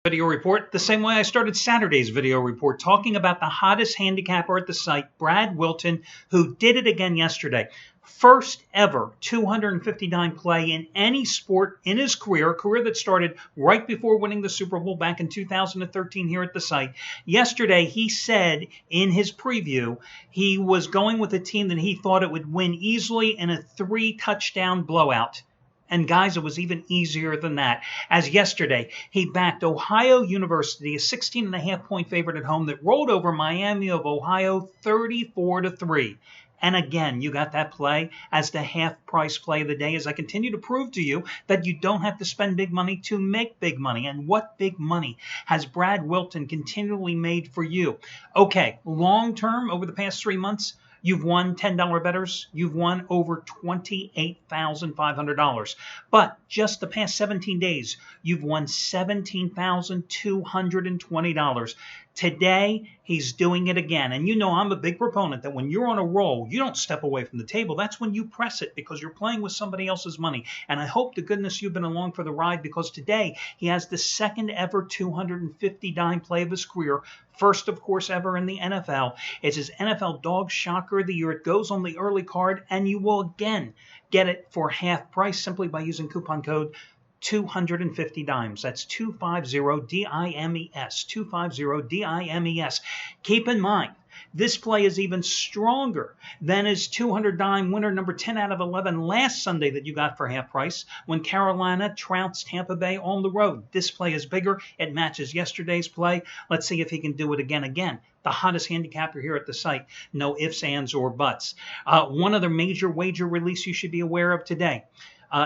Video report the same way I started Saturday's video report, talking about the hottest handicapper at the site, Brad Wilton, who did it again yesterday. First ever 259 play in any sport in his career, a career that started right before winning the Super Bowl back in 2013 here at the site. Yesterday, he said in his preview he was going with a team that he thought it would win easily in a 3-touchdown blowout. And guys, it was even easier than that. As yesterday, he backed Ohio University, a 16.5-point favorite at home that rolled over Miami of Ohio 34-3. And again, you got that play as the half-price play of the day, as I continue to prove to you that you don't have to spend big money to make big money. And what big money has Brad Wilton continually made for you? Okay, long-term, over the past 3 months, you've won $10 bettors. You've won over $28,500. But just the past 17 days, you've won $17,220. Today, he's doing it again. And you know I'm a big proponent that when you're on a roll, you don't step away from the table. That's when you press it, because you're playing with somebody else's money. And I hope to goodness you've been along for the ride, because today he has the second ever 250 dime play of his career. First, of course, ever in the NFL. It's his NFL Dog Shocker of the Year. It goes on the early card, and you will again get it for half price simply by using coupon code 250 dimes. That's 250-DIMES. 250-DIMES. Keep in mind, this play is even stronger than his 200 dime winner number 10 out of 11 last Sunday that you got for half price when Carolina trounced Tampa Bay on the road. This play is bigger. It matches yesterday's play. Let's see if he can do it again. The hottest handicapper here at the site. No ifs, ands, or buts. One other major wager release you should be aware of today.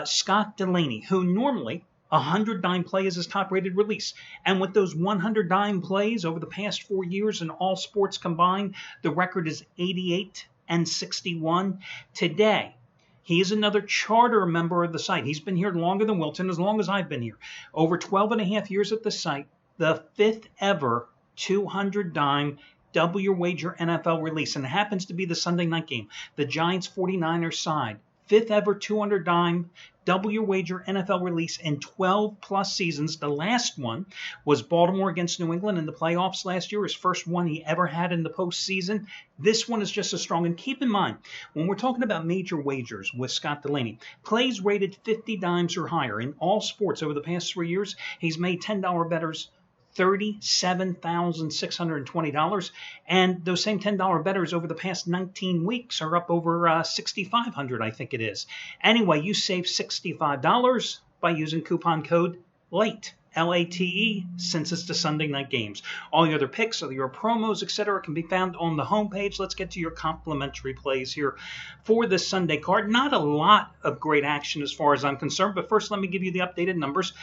Scott Delaney, who normally 100 dime play is his top-rated release. And with those 100 dime plays over the past 4 years in all sports combined, the record is 88-61. Today, he is another charter member of the site. He's been here longer than Wilton, as long as I've been here. Over 12.5 years at the site, the 5th ever 200 dime double your wager NFL release. And it happens to be the Sunday night game, the Giants 49ers side. 5th ever 200 dime double your wager NFL release in 12 plus seasons. The last one was Baltimore against New England in the playoffs last year, his first one he ever had in the postseason. This one is just as strong. And keep in mind, when we're talking about major wagers with Scott Delaney, plays rated 50 dimes or higher in all sports over the past 3 years, he's made $10 bettors $37,620, and those same $10 bettors over the past 19 weeks are up over $6,500, I think it is. Anyway, you save $65 by using coupon code LATE. LATE, since it's the Sunday night games. All your other picks, all your promos, etc. can be found on the homepage. Let's get to your complimentary plays here for this Sunday card. Not a lot of great action as far as I'm concerned, but first let me give you the updated numbers.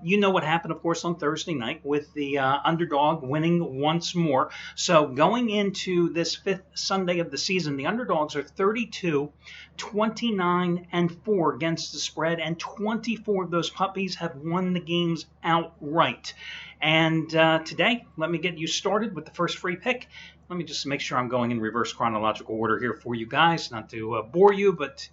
You know what happened, of course, on Thursday night with the underdog winning once more. So going into this 5th Sunday of the season, the underdogs are 32, 29, and 4 against the spread, and 24 of those puppies have won the games outright. And today, let me get you started with the first free pick. Let me just make sure I'm going in reverse chronological order here for you guys, not to bore you, but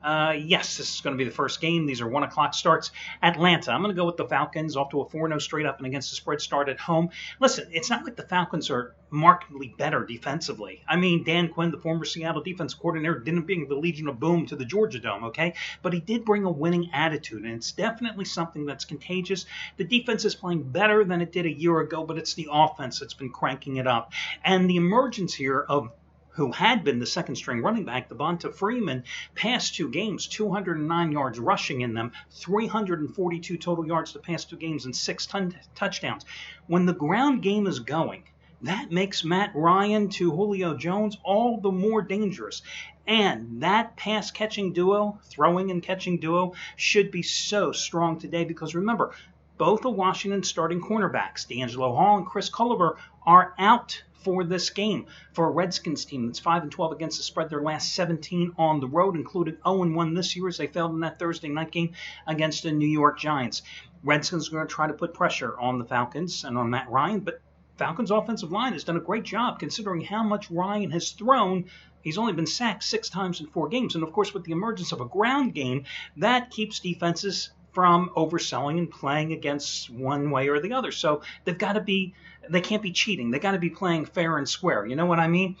yes, this is going to be the first game. These are 1 o'clock starts. Atlanta, I'm going to go with the Falcons, off to a 4-0 straight up and against the spread start at home. Listen, it's not like the Falcons are markedly better defensively. I mean, Dan Quinn, the former Seattle defense coordinator, didn't bring the Legion of Boom to the Georgia Dome, okay? But he did bring a winning attitude, and it's definitely something that's contagious. The defense is playing better than it did a year ago, but it's the offense that's been cranking it up. And the emergence here of who had been the second-string running back, Devonta Freeman, past 2 games, 209 yards rushing in them, 342 total yards the past 2 games, and 6 touchdowns. When the ground game is going, that makes Matt Ryan to Julio Jones all the more dangerous. And that pass-catching duo, throwing and catching duo, should be so strong today because, remember, both of Washington's starting cornerbacks, D'Angelo Hall and Chris Culliver, are out for this game for a Redskins team that's 5-12 against the spread. Their last 17 on the road, including 0-1 this year as they failed in that Thursday night game against the New York Giants. Redskins are going to try to put pressure on the Falcons and on Matt Ryan, but Falcons' offensive line has done a great job considering how much Ryan has thrown. He's only been sacked 6 times in 4 games. And, of course, with the emergence of a ground game, that keeps defenses from overselling and playing against one way or the other. So they can't be cheating. They got to be playing fair and square. You know what I mean?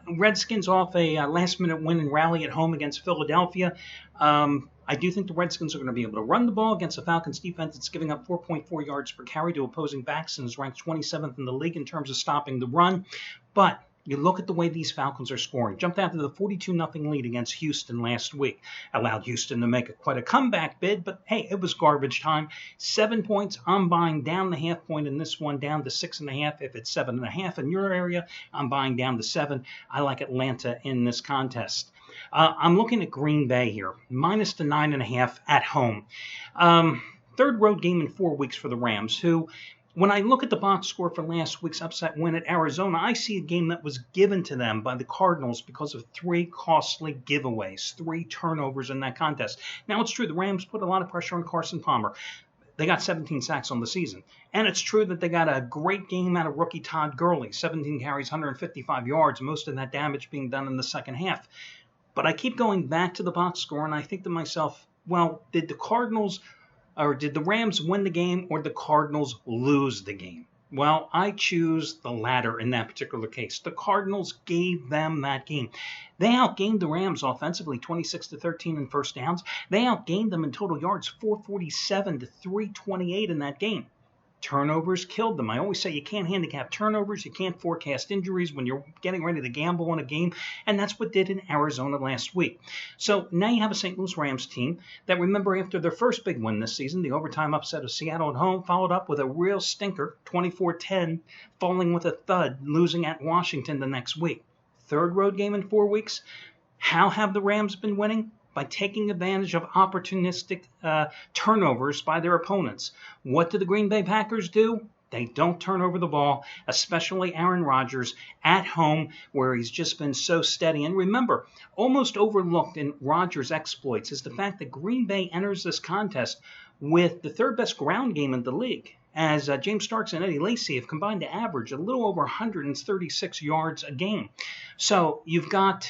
Redskins off a last-minute win and rally at home against Philadelphia. I do think the Redskins are going to be able to run the ball against the Falcons defense. It's giving up 4.4 yards per carry to opposing backs and is ranked 27th in the league in terms of stopping the run. But you look at the way these Falcons are scoring. Jumped out to the 42-0 lead against Houston last week. Allowed Houston to make quite a comeback bid, but hey, it was garbage time. 7 points. I'm buying down the half point in this one, down to 6.5. If it's 7.5 in your area, I'm buying down to 7. I like Atlanta in this contest. I'm looking at Green Bay here, minus the 9.5 at home. Third road game in 4 weeks for the Rams, who, when I look at the box score for last week's upset win at Arizona, I see a game that was given to them by the Cardinals because of 3 costly giveaways, 3 turnovers in that contest. Now, it's true, the Rams put a lot of pressure on Carson Palmer. They got 17 sacks on the season. And it's true that they got a great game out of rookie Todd Gurley, 17 carries, 155 yards, most of that damage being done in the second half. But I keep going back to the box score, and I think to myself, well, did the Rams win the game or the Cardinals lose the game? Well, I choose the latter in that particular case. The Cardinals gave them that game. They outgained the Rams offensively, 26-13 in first downs. They outgained them in total yards, 447 to 328 in that game. Turnovers killed them. I always say you can't handicap turnovers. You can't forecast injuries when you're getting ready to gamble on a game. And that's what did in Arizona last week. So now you have a St. Louis Rams team that, remember, after their first big win this season, the overtime upset of Seattle at home, followed up with a real stinker, 24-10, falling with a thud, losing at Washington the next week. Third road game in 4 weeks. How have the Rams been winning? By taking advantage of opportunistic turnovers by their opponents. What do the Green Bay Packers do? They don't turn over the ball, especially Aaron Rodgers at home, where he's just been so steady. And remember, almost overlooked in Rodgers' exploits is the fact that Green Bay enters this contest with the third best ground game in the league, as James Starks and Eddie Lacy have combined to average a little over 136 yards a game. So you've got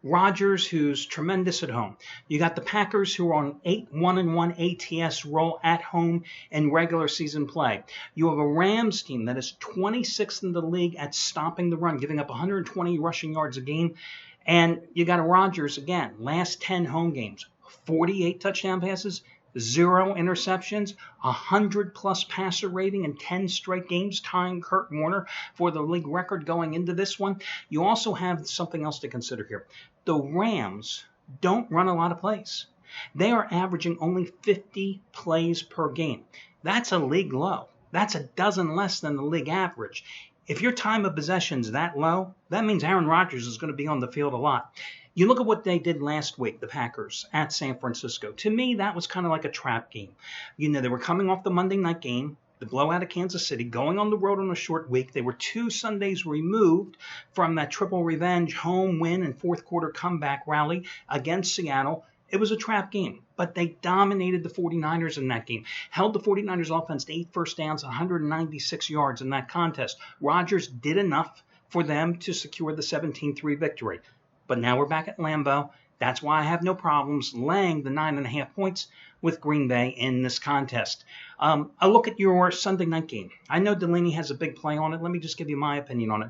Rodgers, who's tremendous at home. You got the Packers, who are on 1-1 ATS roll at home in regular season play. You have a Rams team that is 26th in the league at stopping the run, giving up 120 rushing yards a game. And you got a Rodgers, again, last 10 home games, 48 touchdown passes, 0 interceptions, 100-plus passer rating in 10 straight games, tying Kurt Warner for the league record going into this one. You also have something else to consider here. The Rams don't run a lot of plays. They are averaging only 50 plays per game. That's a league low. That's a dozen less than the league average. If your time of possession is that low, that means Aaron Rodgers is going to be on the field a lot. You look at what they did last week, the Packers, at San Francisco. To me, that was kind of like a trap game. You know, they were coming off the Monday night game, the blowout of Kansas City, going on the road on a short week. They were 2 Sundays removed from that triple revenge home win and fourth quarter comeback rally against Seattle. It was a trap game, but they dominated the 49ers in that game, held the 49ers offense to 8 first downs, 196 yards in that contest. Rodgers did enough for them to secure the 17-3 victory. But now we're back at Lambeau. That's why I have no problems laying the 9.5 points with Green Bay in this contest. I'll look at your Sunday night game. I know Delaney has a big play on it. Let me just give you my opinion on it.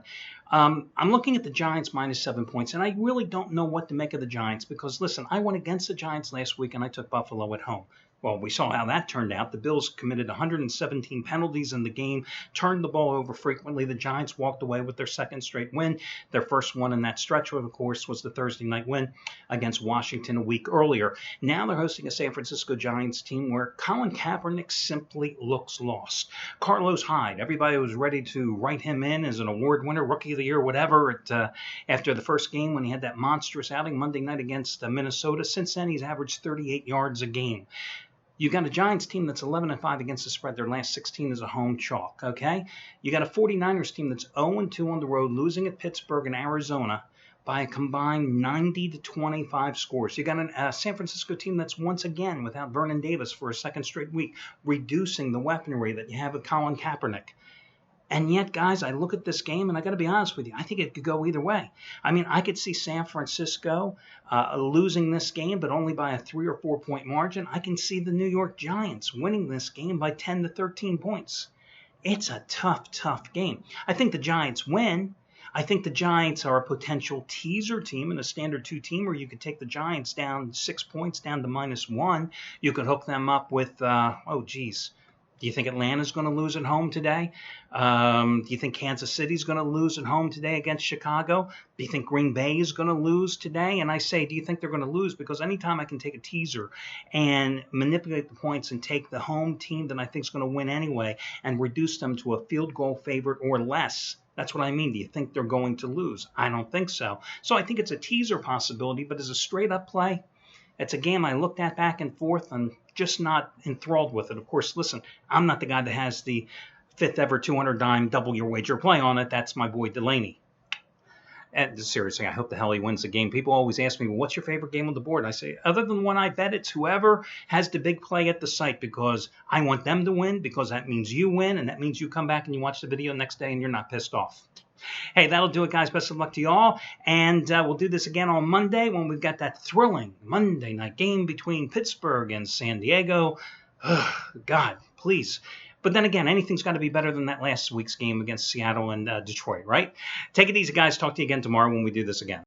I'm looking at the Giants minus 7 points, and I really don't know what to make of the Giants because, listen, I went against the Giants last week, and I took Buffalo at home. Well, we saw how that turned out. The Bills committed 117 penalties in the game, turned the ball over frequently. The Giants walked away with their second straight win. Their first one in that stretch, of course, was the Thursday night win against Washington a week earlier. Now they're hosting a San Francisco Giants team where Colin Kaepernick simply looks lost. Carlos Hyde, everybody was ready to write him in as an award winner, Rookie of the Year, whatever, after the first game when he had that monstrous outing Monday night against Minnesota. Since then, he's averaged 38 yards a game. You got a Giants team that's 11-5 against the spread. Their last 16 is a home chalk, okay? You got a 49ers team that's 0-2 on the road, losing at Pittsburgh and Arizona by a combined 90-25 scores. You got a San Francisco team that's once again without Vernon Davis for a second straight week, reducing the weaponry that you have with Colin Kaepernick. And yet, guys, I look at this game, and I got to be honest with you, I think it could go either way. I mean, I could see San Francisco losing this game, but only by a 3 or 4 point margin. I can see the New York Giants winning this game by 10 to 13 points. It's a tough, tough game. I think the Giants win. I think the Giants are a potential teaser team and a standard 2 team where you could take the Giants down 6 points down to -1. You could hook them up with, do you think Atlanta's going to lose at home today? Do you think Kansas City's going to lose at home today against Chicago? Do you think Green Bay is going to lose today? And I say, do you think they're going to lose? Because anytime I can take a teaser and manipulate the points and take the home team that I think is going to win anyway and reduce them to a field goal favorite or less, that's what I mean. Do you think they're going to lose? I don't think so. So I think it's a teaser possibility, but as a straight-up play, it's a game I looked at back and forth and just not enthralled with it. Of course, listen, I'm not the guy that has the 5th ever 200 dime double your wager play on it. That's my boy Delaney. And seriously, I hope the hell he wins the game. People always ask me, well, what's your favorite game on the board? I say, other than one I bet, it's whoever has the big play at the site because I want them to win because that means you win and that means you come back and you watch the video next day and you're not pissed off. Hey, that'll do it, guys. Best of luck to you all. And we'll do this again on Monday when we've got that thrilling Monday night game between Pittsburgh and San Diego. God, please. But then again, anything's got to be better than that last week's game against Seattle and Detroit, right? Take it easy, guys. Talk to you again tomorrow when we do this again.